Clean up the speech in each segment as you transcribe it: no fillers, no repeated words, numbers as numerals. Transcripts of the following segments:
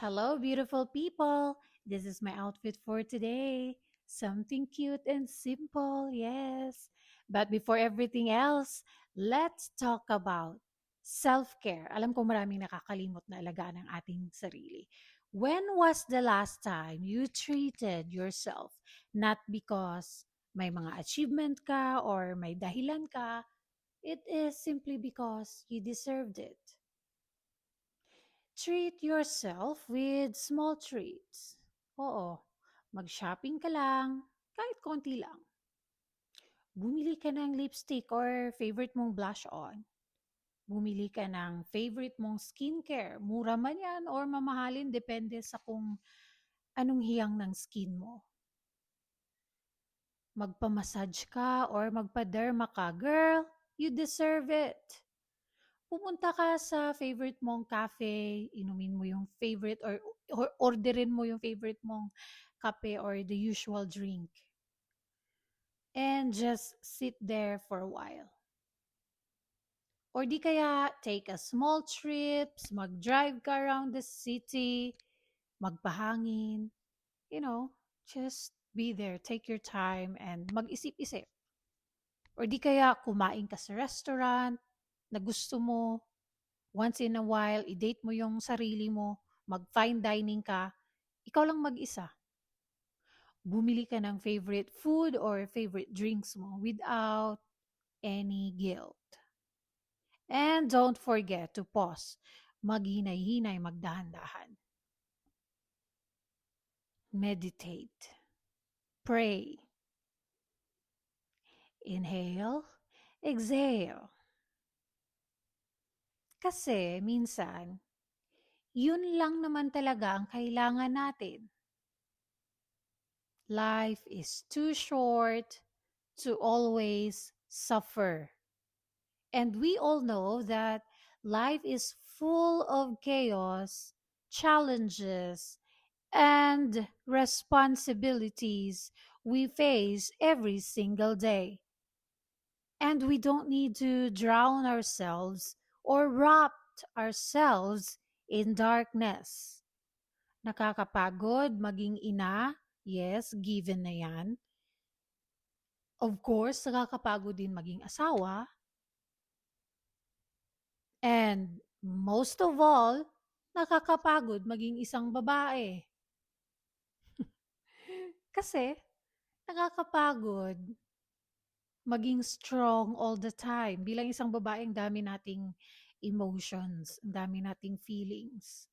Hello, beautiful people. This is my outfit for today. Something cute and simple, yes. But before everything else, let's talk about self-care. Alam ko maraming nakakalimot na alagaan ang ating sarili. When was the last time you treated yourself? Not because may mga achievement ka or may dahilan ka. It is simply because you deserved it. Treat yourself with small treats. Oo, mag-shopping ka lang, kahit konti lang. Bumili ka ng lipstick or favorite mong blush on. Bumili ka ng favorite mong skincare. Mura man yan or mamahalin, depende sa kung anong hiyang ng skin mo. Magpa-massage ka or magpa-derma ka. Girl, you deserve it. Pumunta ka sa favorite mong cafe, inumin mo yung favorite or orderin mo yung favorite mong kape or the usual drink. And just sit there for a while. Or di kaya take a small trips, mag-drive ka around the city, magpahangin, you know, just be there, take your time and mag-isip-isip. Or di kaya kumain ka sa restaurant na gusto mo, once in a while, i-date mo yung sarili mo, mag-fine dining ka, ikaw lang mag-isa. Bumili ka ng favorite food or favorite drinks mo without any guilt. And don't forget to pause. Maghinay-hinay, magdahan-dahan. Meditate. Pray. Inhale. Exhale. Kasi minsan, yun lang naman talaga ang kailangan natin. Life is too short to always suffer. And we all know that life is full of chaos, challenges, and responsibilities we face every single day. And we don't need to drown ourselves or wrap ourselves in darkness. Nakakapagod maging ina, yes, given na yan. Of course, nakakapagod din maging asawa. And most of all, nakakapagod maging isang babae. Kasi nakakapagod maging strong all the time. Bilang isang babae, ang dami nating emotions, ang dami nating feelings.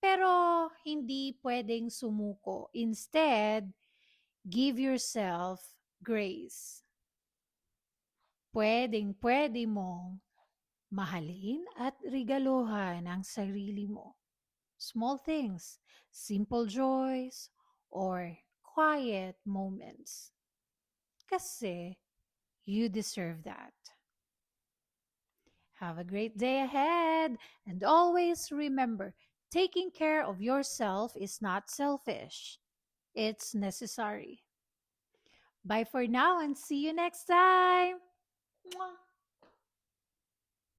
Pero hindi pwedeng sumuko. Instead, give yourself grace. Pwedeng-pwede mong mahalin at regaluhan ang sarili mo. Small things, simple joys, or quiet moments. Kasi you deserve that. Have a great day ahead, and always remember, taking care of yourself is not selfish. It's necessary. Bye for now and see you next time. Mwah.